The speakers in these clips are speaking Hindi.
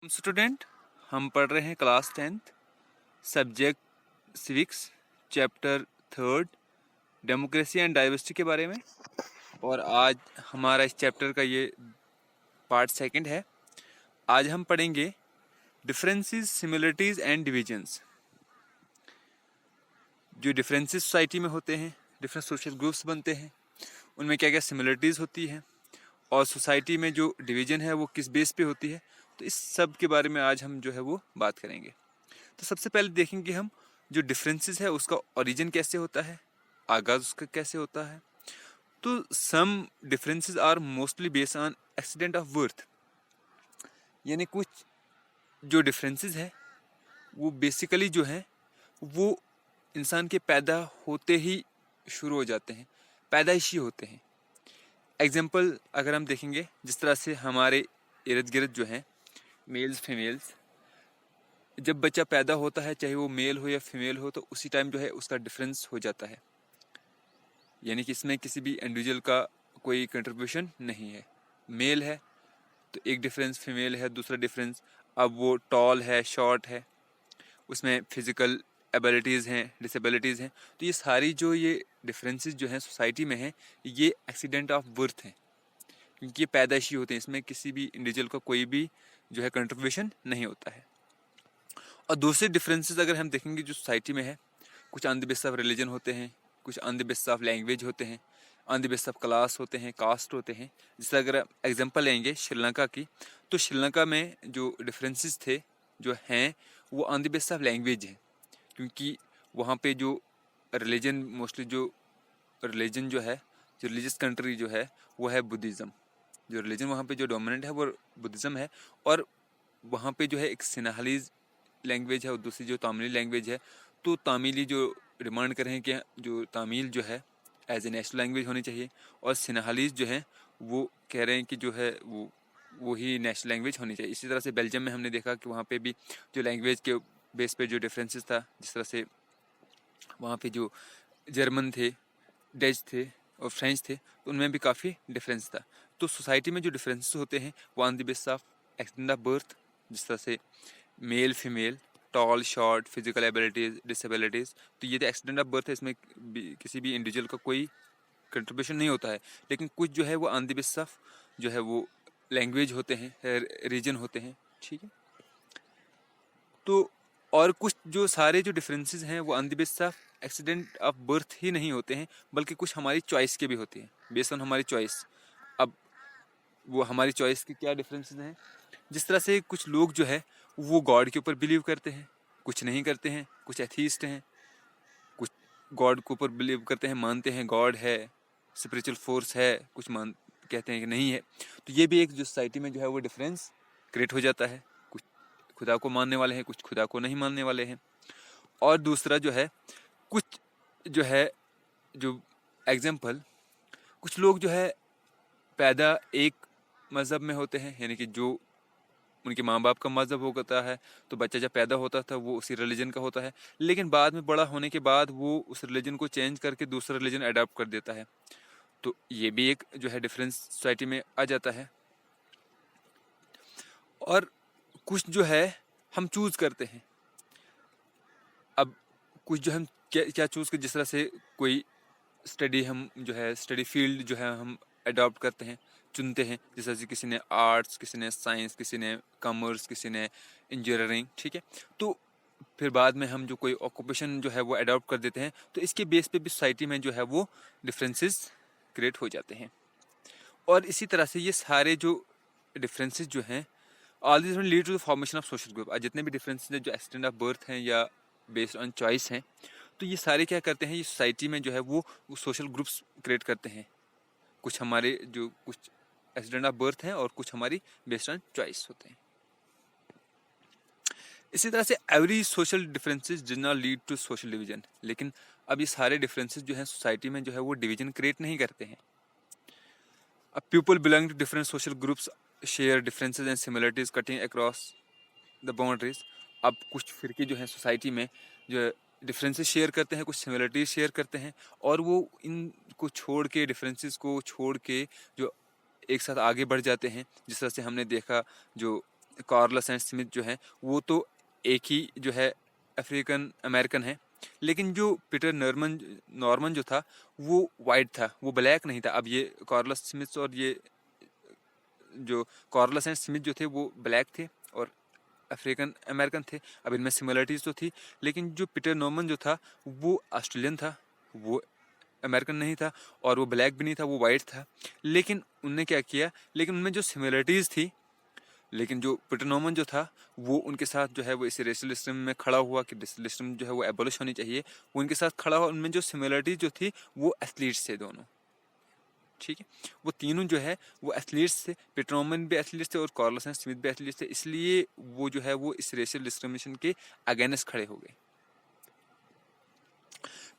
स्टूडेंट, हम पढ़ रहे हैं class 10th subject civics chapter 3 democracy and diversity के बारे में। और आज हमारा इस चैप्टर का ये पार्ट सेकंड है। आज हम पढ़ेंगे डिफरेंसेस, सिमिलरिटीज़ एंड डिविजन्स। जो डिफरेंसेस सोसाइटी में होते हैं, डिफरेंट सोशल ग्रुप्स बनते हैं, उनमें क्या क्या सिमिलरिटीज़ होती हैं और सोसाइटी में जो डिवीज़न है वो किस बेस पे होती है। तो इस सब के बारे में आज हम जो है वो बात करेंगे। तो सबसे पहले देखेंगे हम जो डिफरेंसेस है उसका ओरिजिन कैसे होता है, आगाज़ उसका कैसे होता है। तो some differences are mostly based on accident of birth, यानी कुछ जो डिफरेंसेस है वो बेसिकली जो है वो इंसान के पैदा होते ही शुरू हो जाते हैं, पैदाइशी होते हैं। एग्जाम्पल अगर हम देखेंगे, जिस तरह से हमारे इर्द गिर्द जो है मेल्स फीमेल्स, जब बच्चा पैदा होता है चाहे वो मेल हो या फीमेल हो तो उसी टाइम जो है उसका डिफरेंस हो जाता है, यानी कि इसमें किसी भी इंडिविजुअल का कोई कंट्रीब्यूशन नहीं है। मेल है तो एक डिफरेंस, फीमेल है दूसरा डिफरेंस। अब वो टॉल है, शॉर्ट है, उसमें फिजिकल एबिलिटीज़ हैं, डिसेबिलिटीज़ हैं। तो ये सारी जो ये डिफरेंसेस जो हैं सोसाइटी में हैं, ये एक्सीडेंट ऑफ बर्थ हैं, क्योंकि ये पैदाइशी होते हैं। इसमें किसी भी इंडिविजुअल का कोई भी जो है कंट्रीब्यूशन नहीं होता है। और दूसरे डिफरेंसेस अगर हम देखेंगे जो सोसाइटी में है, कुछ on the basis of religion होते हैं, कुछ on the basis of language होते हैं, on the basis of class होते हैं, कास्ट होते हैं। जैसे अगर एग्जांपल लेंगे श्रीलंका की, तो श्रीलंका में जो डिफरेंसेस थे जो हैं वो on the basis of language है, क्योंकि वहाँ पे जो रिलीजन मोस्टली जो रिलीजन जो है, जो रिलीजियस कंट्री जो है वो है बुद्धिज़्म। जो रिलीजन वहाँ पे जो डोमिनेंट है वो बुद्धिज़्म है। और वहाँ पे जो है एक सिन्हालीज लैंग्वेज है और दूसरी जो तामिली लैंग्वेज है। तो तामिली जो डिमांड कर रहे हैं कि जो तामिल जो है एज ए नेशनल लैंग्वेज होनी चाहिए, और सिन्हालीज जो है वो कह रहे हैं कि जो है वो ही नेशनल लैंग्वेज होनी चाहिए। इसी तरह से बेल्जियम में हमने देखा कि वहाँ पे भी जो लैंग्वेज के बेस पे जो डिफरेंसेस था, जिस तरह से वहाँ पे जो जर्मन थे, डच थे और फ्रेंच थे, तो उनमें भी काफ़ी डिफरेंस था। तो सोसाइटी में जो डिफरेंसेस होते हैं वो on the basis of extent of birth, जिस तरह से male female, tall short, physical abilities, disabilities. तो ये तो एक्सीडेंट ऑफ बर्थ है, इसमें किसी भी इंडिविजुअल का कोई कंट्रीब्यूशन नहीं होता है। लेकिन कुछ जो है वो ऑन द बेसिस ऑफ जो है वो लैंग्वेज होते हैं, रीजन होते हैं, ठीक है। तो और कुछ जो सारे जो डिफरेंसेस हैं वो on the basis of accident of birth ही नहीं होते हैं, बल्कि कुछ हमारी चॉइस के भी होते हैं, बेस्ड ऑन हमारी चॉइस। अब वो हमारी चॉइस के क्या डिफरेंसेस हैं, जिस तरह से कुछ लोग जो है वो गॉड के ऊपर बिलीव करते हैं, कुछ नहीं करते हैं, कुछ एथीस्ट हैं, कुछ गॉड के ऊपर बिलीव करते हैं, मानते हैं गॉड है, स्पिरिचुअल फोर्स है, कुछ मान कहते हैं कि नहीं है। तो ये भी एक जो सोसाइटी में जो है वो डिफरेंस क्रिएट हो जाता है। कुछ खुदा को मानने वाले हैं, कुछ खुदा को नहीं मानने वाले हैं। और दूसरा जो है कुछ जो है जो एग्जाम्पल, कुछ लोग जो है पैदा एक मज़हब में होते हैं, यानी कि जो उनके माँ बाप का मज़हब होता है, तो बच्चा जब पैदा होता था वो उसी रिलीजन का होता है, लेकिन बाद में बड़ा होने के बाद वो उस रिलीजन को चेंज करके दूसरा रिलीजन अडॉप्ट कर देता है। तो ये भी एक जो है डिफरेंस सोसाइटी में आ जाता है। और कुछ जो है हम चूज़ करते हैं। अब कुछ जो हम क्या चूज़ कर, जिस तरह से कोई स्टडी हम जो है स्टडी फील्ड जो है हम अडॉप्ट करते हैं, चुनते हैं। जैसे कि किसी ने आर्ट्स, किसी ने साइंस, किसी ने कॉमर्स, किसी ने इंजीनियरिंग, ठीक है। तो फिर बाद में हम जो कोई ऑक्यूपेशन जो है वो अडॉप्ट कर देते हैं, तो इसके बेस पे भी सोसाइटी में जो है वो डिफरेंसेस क्रिएट हो जाते हैं। और इसी तरह से ये सारे जो डिफरेंसेस जो हैं, all this lead to the formation of social group. जितने भी डिफरेंसेस हैं जो एक्सटेंट ऑफ बर्थ हैं या बेस्ड ऑन चॉइस हैं, तो ये सारे क्या करते हैं, ये सोसाइटी में जो है वो सोशल ग्रुप्स क्रिएट करते हैं। कुछ हमारे जो कुछ एक्सीडेंट ऑफ बर्थ हैं और कुछ हमारी बेस्ड ऑन चॉइस होते हैं। इसी तरह से every social differences did not lead to social division. लेकिन अब ये सारे डिफरेंसेस जो हैं सोसाइटी में जो है वो डिवीजन क्रिएट नहीं करते हैं। अब people belong to different social groups share differences and similarities cutting across the boundaries. अब कुछ फिरके जो हैं सोसाइटी में जो डिफरेंसेस शेयर करते हैं, कुछ सिमिलरिटीज शेयर करते हैं, और वो इनको छोड़ के, डिफरेंसेस को छोड़ के जो एक साथ आगे बढ़ जाते हैं। जिस तरह से हमने देखा जो कार्लस एंड स्मिथ जो है वो तो एक ही जो है अफ्रीकन अमेरिकन है, लेकिन जो पीटर नॉर्मन जो था वो वाइट था, वो ब्लैक नहीं था। अब ये कार्लस स्मिथ और ये जो कार्लस एंड स्मिथ जो थे वो ब्लैक थे और अफ्रीकन अमेरिकन थे। अब इनमें सिमिलरिटीज़ तो थी, लेकिन जो पीटर नॉर्मन जो था वो ऑस्ट्रेलियन था, वो अमेरिकन नहीं था और वो ब्लैक भी नहीं था, वो वाइट था। लेकिन उनने क्या किया, लेकिन उनमें जो सिमिलरिटीज़ थी, लेकिन जो पीटर नॉर्मन जो था वो उनके साथ जो है वो इस रेशियल सिस्टम में खड़ा हुआ कि रेशियल सिस्टम जो है वो एबॉलिश होनी चाहिए, वो उनके साथ खड़ा हुआ। उनमें जो सिमिलरिटीज़ जो थी वो एथलीट्स थे दोनों, ठीक है। वो तीनों जो है वो एथलीट्स थे, पीटर नॉर्मन भी एथलीट्स थे और कार्लस एंड स्मिथ भी एथलीट्स थे, इसलिए वो जो है वो इस रेशियल डिस्क्रिमिनेशन के अगेंस्ट खड़े हो गए।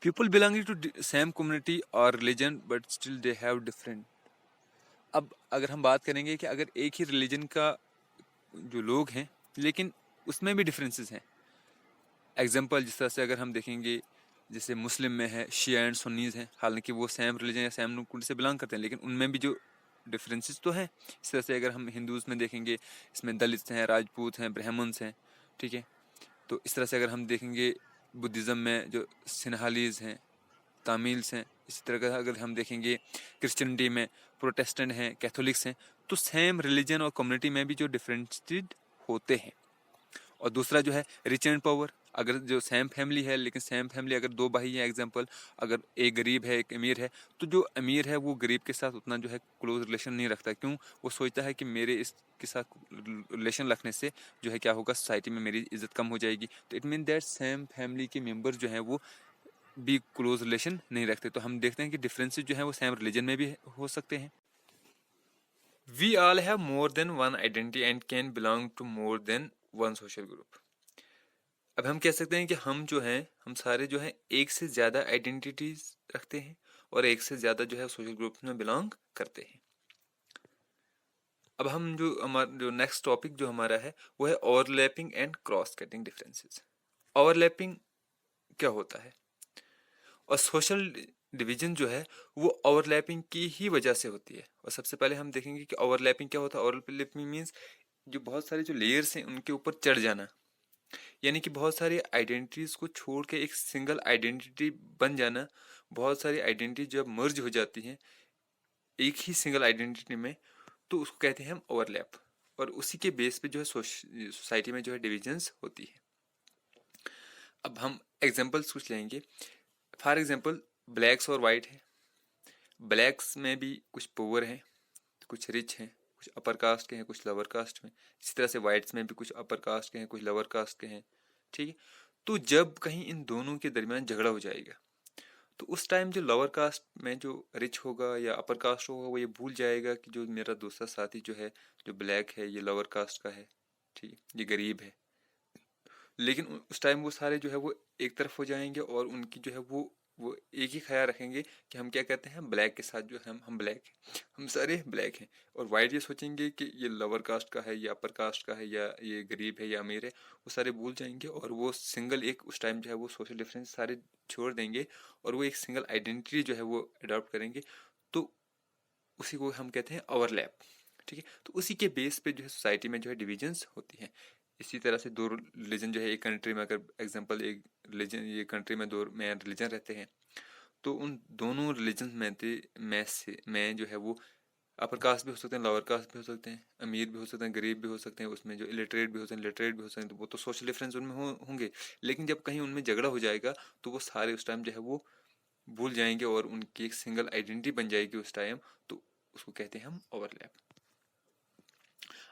People belonging to same community और religion but still they have different. अब अगर हम बात करेंगे कि अगर एक ही रिलीजन का जो लोग हैं लेकिन उसमें भी डिफरेंसेस हैं। एग्जांपल जिस तरह से अगर हम देखेंगे, जैसे मुस्लिम में है शिया एंड सुन्नीज हैं, हालांकि वो सेम रिलीजन या सेम कम्युनिटी से बिलोंग करते हैं, लेकिन उनमें भी जो डिफरेंसेस तो हैं। इस तरह से अगर हम हिंदूज़ में देखेंगे, इसमें दलित हैं, राजपूत हैं, ब्राह्मण्स हैं, ठीक है। तो इस तरह से अगर हम देखेंगे बुद्धिज़्म में जो सिन्हालीज हैं, तामिल्स हैं, इसी तरह का अगर हम देखेंगे क्रिश्चियनिटी में प्रोटेस्टेंट हैं, कैथोलिक्स हैं, तो सेम रिलीजन और कम्युनिटी में भी जो डिफरेंशिएट होते हैं। और दूसरा जो है रिच एंड पावर, अगर जो सेम फैमिली है लेकिन सेम फैमिली अगर दो भाई हैं, एग्जांपल अगर एक गरीब है एक अमीर है, तो जो अमीर है वो गरीब के साथ उतना जो है क्लोज रिलेशन नहीं रखता। क्यों? वो सोचता है कि मेरे इसके साथ रिलेशन रखने से जो है क्या होगा, सोसाइटी में मेरी इज्जत कम हो जाएगी। तो it mean that same family के मेम्बर जो हैं वो भी क्लोज रिलेशन नहीं रखते। तो हम देखते हैं कि डिफरेंसेस जो हैं वो सेम रिलीजन में भी हो सकते हैं। We all have more than one identity and can belong to more than one social group. अब हम कह सकते हैं कि हम जो हैं, हम सारे जो हैं एक से ज़्यादा आइडेंटिटीज रखते हैं और एक से ज़्यादा जो है सोशल ग्रुप्स में बिलोंग करते हैं। अब हम जो हमारा जो नेक्स्ट टॉपिक जो हमारा है वो है overlapping and cross cutting differences. Overlapping क्या होता है और सोशल डिवीजन जो है वो ओवरलैपिंग की ही वजह से होती है। और सबसे पहले हम देखेंगे कि ओवरलैपिंग क्या होता है। ओवरलैपिंग मीन्स जो बहुत सारे जो लेयर्स हैं उनके ऊपर चढ़ जाना, यानी कि बहुत सारी आइडेंटिटीज को छोड़ के एक सिंगल आइडेंटिटी बन जाना। बहुत सारी आइडेंटिटी जब मर्ज हो जाती हैं एक ही सिंगल आइडेंटिटी में, तो उसको कहते हैं हम ओवरलैप। और उसी के बेस पे जो है सोसाइटी में जो है डिविजन्स होती है। अब हम एग्जांपल्स कुछ लेंगे। फॉर एग्जांपल ब्लैक्स और वाइट है। ब्लैक्स में भी कुछ पुअर हैं, कुछ रिच हैं, कुछ अपर कास्ट के हैं, कुछ लोअर कास्ट में। इसी तरह से वाइट्स में भी कुछ अपर कास्ट के हैं, कुछ लोअर कास्ट के हैं, ठीक है। तो जब कहीं इन दोनों के दरमियान झगड़ा हो जाएगा, तो उस टाइम जो लोअर कास्ट में जो रिच होगा या अपर कास्ट होगा वो ये भूल जाएगा कि जो मेरा दूसरा साथी जो है, जो ब्लैक है, ये लोअर कास्ट का है, ठीक है, ये गरीब है। लेकिन उस टाइम वो सारे जो है वो एक तरफ हो जाएंगे और उनकी जो है वो एक ही ख्याल रखेंगे कि हम क्या कहते हैं, ब्लैक के साथ जो है हम ब्लैक हैं, हम सारे ब्लैक हैं। और वाइट ये सोचेंगे कि ये लोअर कास्ट का है या अपर कास्ट का है या ये गरीब है या अमीर है, वो सारे भूल जाएंगे और वो सिंगल एक उस टाइम जो है वो सोशल डिफरेंस सारे छोड़ देंगे और वो एक सिंगल आइडेंटिटी जो है वो अडॉप्ट करेंगे। तो उसी को हम कहते हैं ओवरलैप, ठीक है। तो उसी के बेस पे जो है सोसाइटी में जो है डिविजन्स होती हैं। इसी तरह से दो रिलीजन जो है एक कंट्री में, अगर एग्जांपल एक रिलीजन, ये कंट्री में दो में रिलीजन रहते हैं, तो उन दोनों रिलीजन में जो है वो अपर कास्ट भी हो सकते हैं, लोअर कास्ट भी हो सकते हैं, अमीर भी हो सकते हैं, गरीब भी हो सकते हैं, उसमें जो इलिटरेट भी हो सकते हैं, लिटरेट भी हो सकते हैं। तो वो तो सोशल डिफरेंस उनमें होंगे। लेकिन जब कहीं उनमें झगड़ा हो जाएगा तो वो सारे उस टाइम जो है वो भूल जाएंगे और उनकी एक सिंगल आइडेंटिटी बन जाएगी उस टाइम। तो उसको कहते हैं हम ओवरलैप।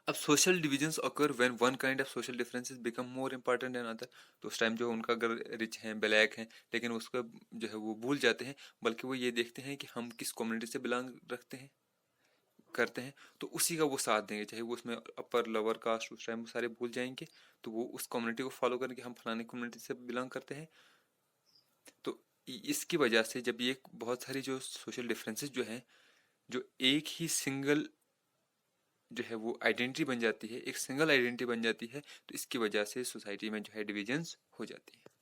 अब social divisions occur when one kind of social differences become more important than other. तो उस टाइम जो उनका अगर रिच हैं, ब्लैक हैं, लेकिन उसका जो है वो भूल जाते हैं, बल्कि वो ये देखते हैं कि हम किस कम्युनिटी से बिलोंग रखते हैं करते हैं, तो उसी का वो साथ देंगे। चाहे वो उसमें अपर लोअर कास्ट, उस टाइम वो सारे भूल जाएंगे, तो वो उस कम्युनिटी को फॉलो करेंगे, हम फलाने कम्युनिटी से बिलोंग करते हैं। तो इसकी वजह से जब ये बहुत सारी जो सोशल डिफरेंसेस जो हैं, जो एक ही सिंगल जो है वो आइडेंटिटी बन जाती है, एक सिंगल आइडेंटिटी बन जाती है, तो इसकी वजह से सोसाइटी में जो है डिविजन्स हो जाती है।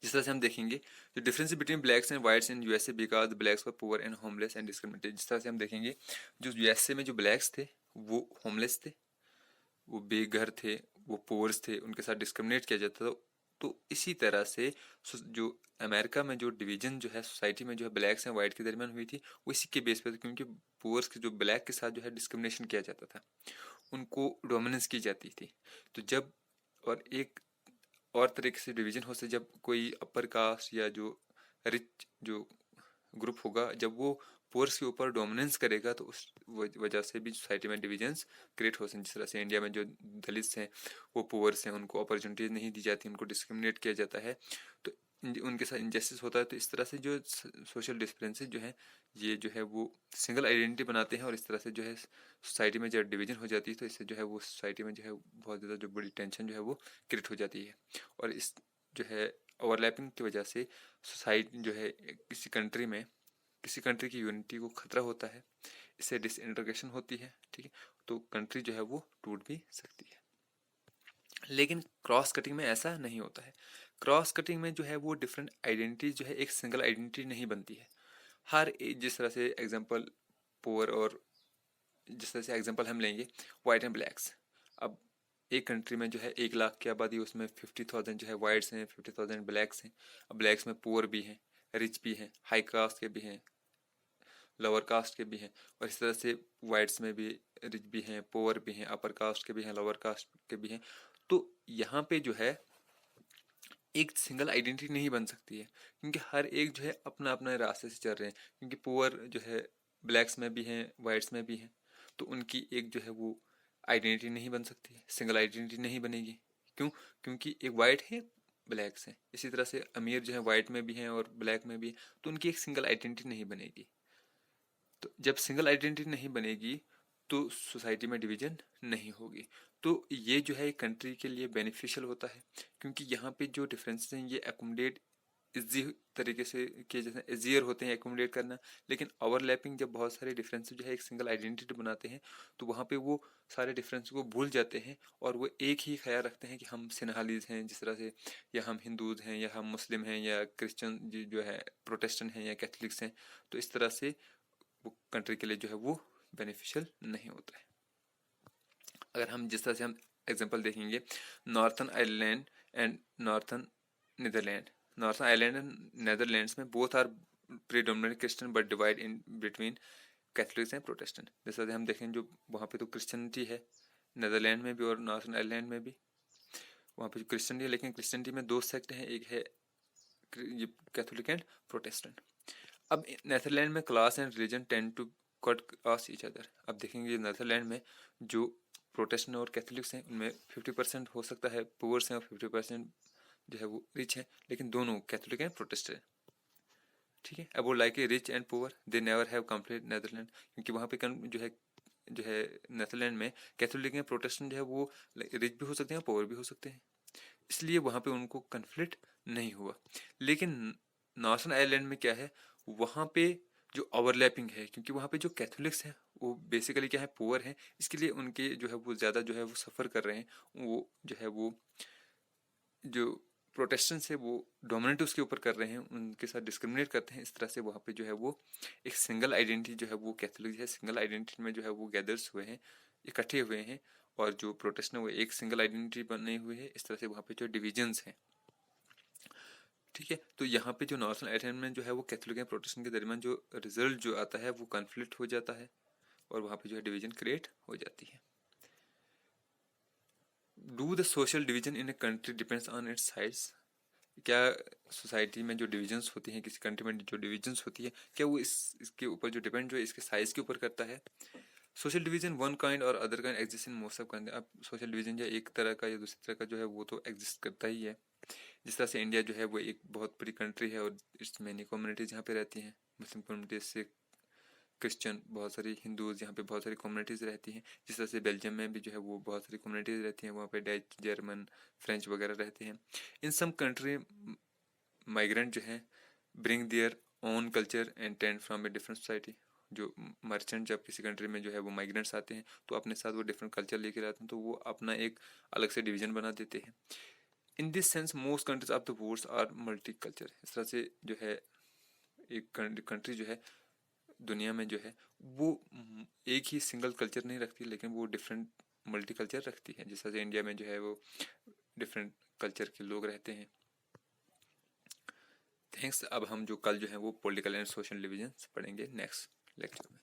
जिस तरह से हम देखेंगे जो difference between blacks and whites in USA because blacks were poor and homeless and discriminated. जिस तरह से हम देखेंगे जो यूएसए में जो ब्लैक्स थे वो होमलेस थे वो बेघर थे, वो पोर्स थे, उनके साथ डिस्क्रिमिनेट किया जाता था। तो इसी तरह से जो अमेरिका में जो डिवीजन जो है सोसाइटी में जो है ब्लैक्स एंड वाइट के दरमियान हुई थी, वो इसी के बेस पे थी, क्योंकि पोर्स के जो ब्लैक के साथ जो है डिस्क्रिमिनेशन किया जाता था, उनको डोमिनेंस की जाती थी। तो जब और एक और तरीके से डिवीजन हो से, जब कोई अपर कास्ट या जो रिच जो ग्रुप होगा, जब वो पोर्स के ऊपर डोमिनेंस करेगा, तो उस वजह से भी सोसाइटी में डिविजन्स क्रिएट हो सकते हैं। जिस तरह से इंडिया में जो दलित्स हैं वो पोर्स हैं, उनको अपॉर्चुनिटीज नहीं दी जाती, उनको डिस्क्रिमिनेट किया जाता है, तो उनके साथ इनजस्टिस होता है। तो इस तरह से जो सोशल डिफरेंसेस जो हैं, ये जो है वो सिंगल आइडेंटिटी बनाते हैं, और इस तरह से जो है सोसाइटी में जब डिवीजन हो जाती है, तो इससे जो है वो सोसाइटी में जो है बहुत ज़्यादा जो बड़ी टेंशन जो है वो क्रिएट हो जाती है। और इस जो है ओवरलैपिंग की वजह से सोसाइटी जो है किसी कंट्री की यूनिटी को खतरा होता है, इससे डिसइंटीग्रेशन होती है, ठीक है, तो कंट्री जो है वो टूट भी सकती है। लेकिन क्रॉस कटिंग में ऐसा नहीं होता है। क्रॉस कटिंग में जो है वो डिफरेंट आइडेंटिटी जो है एक सिंगल आइडेंटिटी नहीं बनती है। जिस तरह से एग्जांपल पुअर, और जिस तरह से एग्जांपल हम लेंगे वाइट एंड ब्लैक्स। अब एक कंट्री में जो है 1 लाख की आबादी, उसमें 50,000 जो है वाइट्स हैं, 50,000 ब्लैक्स हैं। अब ब्लैक्स में पुअर भी हैं, रिच भी हैं, हाई कास्ट के भी हैं, लोअर कास्ट के भी हैं, और इस तरह से वाइट्स में भी रिच भी हैं, पुअर भी हैं, अपर कास्ट के भी हैं, लोअर कास्ट के भी हैं। तो यहाँ पे जो है एक सिंगल आइडेंटिटी नहीं बन सकती है, क्योंकि हर एक जो है अपना अपना रास्ते से चल रहे हैं। क्योंकि पुअर जो है ब्लैक्स में भी हैं, वाइट्स में भी हैं, तो उनकी एक जो है वो आइडेंटिटी नहीं बन सकती है, सिंगल आइडेंटिटी नहीं बनेगी। क्यों? क्योंकि एक वाइट है, ब्लैक्स हैं। इसी तरह से अमीर जो है वाइट में भी हैं और ब्लैक में भी हैं, तो उनकी एक सिंगल आइडेंटिटी नहीं बनेगी। तो जब सिंगल आइडेंटिटी नहीं बनेगी, तो सोसाइटी में डिवीजन नहीं होगी। तो ये जो है कंट्री के लिए बेनिफिशियल होता है, क्योंकि यहाँ पे जो डिफरेंसेस हैं ये एकोमोडेट इजी तरीके से किए जाते हैं, इजियर होते हैं एकोमोडेट करना। लेकिन ओवरलैपिंग, जब बहुत सारे डिफरेंसेस जो है एक सिंगल आइडेंटिटी बनाते हैं, तो वहाँ पे वो सारे डिफरेंस को भूल जाते हैं, और वो एक ही ख्याल रखते हैं कि हम सिन्हालीज हैं जिस तरह से, या हम हिंदूज हैं, या हम मुस्लिम हैं, या क्रिश्चियन जो है प्रोटेस्टेंट हैं, या कैथलिक्स हैं। तो इस तरह से वो कंट्री के लिए जो है वो बेनिफिशियल नहीं होता है। अगर हम जिस तरह से हम एग्जांपल देखेंगे, northern Ireland and northern Netherland. Northern Ireland and Netherlands में both are predominant Christian but divide in between Catholics and Protestant. जैसे हम देखें जो वहाँ पे तो क्रिश्चियनिटी है, नीदरलैंड में भी और नॉर्थन आयरलैंड में भी वहाँ पे जो क्रिश्चियनिटी है, लेकिन क्रिश्चियनिटी में 2 सेक्ट हैं, एक है कैथोलिक एंड प्रोटेस्टेंट। अब नेदरलैंड में class and religion tend to cut cross each other. अब देखेंगे नेदरलैंड में जो प्रोटेस्टेंट और कैथोलिक्स हैं, उनमें 50% हो सकता है पुअर्स हैं और 50% जो है वो रिच हैं, लेकिन दोनों कैथोलिक एंड प्रोटेस्टेंट, ठीक है। अब वो like a rich and poor they never have complete Netherland, क्योंकि वहाँ पे जो है नेदरलैंड में कैथोलिक एंड प्रोटेस्टेंट जो है वो रिच भी हो सकते हैं, पुअर भी हो सकते हैं, इसलिए वहाँ पे उनको कन्फ्लिक्ट नहीं हुआ। लेकिन नॉर्थन आयरलैंड में क्या है, वहाँ पे जो ओवरलैपिंग है, क्योंकि वहाँ पे जो कैथोलिक्स हैं वो बेसिकली क्या है, पुअर हैं, इसके लिए उनके जो है वो ज़्यादा जो है वो सफ़र कर रहे हैं। वो जो है वो जो प्रोटेस्टेंट्स है वो डोमिनेट उसके ऊपर कर रहे हैं, उनके साथ डिस्क्रिमिनेट करते हैं। इस तरह से वहाँ पे जो है वो एक सिंगल आइडेंटिटी जो है वो कैथोलिक है, सिंगल आइडेंटिटी में जो है वो गैदर्स हुए हैं, इकट्ठे हुए हैं, और जो प्रोटेस्टेंट वो एक सिंगल आइडेंटिटी बने हुए हैं। इस तरह से वहाँ पे जो डिविजन्स हैं, ठीक है। तो यहाँ पे जो नॉर्थन आयरलैंड में जो है वो कैथोलिक एंड प्रोटेस्टेंट के दरमियान जो रिजल्ट जो आता है वो कन्फ्लिक्ट हो जाता है, और वहाँ पे जो है डिवीजन क्रिएट हो जाती है। Do the social division in a country depends on it's size. क्या सोसाइटी में जो डिविजन्स होती हैं, किसी कंट्री में जो डिविजन्स होती है, क्या वो इसके ऊपर जो डिपेंड जो है इसके साइज के ऊपर करता है? सोशल डिवीजन वन काइंड और other kind exist in most of country. अब सोशल डिवीजन या एक तरह का या दूसरी तरह का जो है वो तो एग्जिस्ट करता ही है। जिस तरह से इंडिया जो है वो एक बहुत बड़ी कंट्री है, और इट्स मैनी कम्युनिटीज यहाँ पे रहती हैं, मुस्लिम कम्युनिटीज से क्रिश्चियन, बहुत सारी हिंदूज, यहाँ पे बहुत सारी कम्युनिटीज़ रहती हैं। जिस तरह से बेल्जियम में भी जो है वो बहुत सारी कम्युनिटीज़ रहती हैं, वहाँ पे डच, जर्मन, फ्रेंच वगैरह रहते हैं। इन सम कंट्री माइग्रेंट जो हैं bring their own culture and tent from a different society. जो मर्चेंट जब किसी कंट्री में जो है वो माइग्रेंट्स आते हैं, तो अपने साथ वो डिफरेंट कल्चर लेकर आते हैं, तो वो अपना एक अलग से डिवीजन बना देते हैं। In this sense most countries of the world are multi culture. इस तरह से जो है एक कंट्री जो है दुनिया में जो है वो एक ही सिंगल कल्चर नहीं रखती, लेकिन वो डिफरेंट मल्टी कल्चर रखती है। जैसा कि इंडिया में जो है वो डिफरेंट कल्चर के लोग रहते हैं। थैंक्स। अब हम जो कल जो है वो पॉलिटिकल एंड सोशल डिविजन पढ़ेंगे नेक्स्ट लेक्चर में।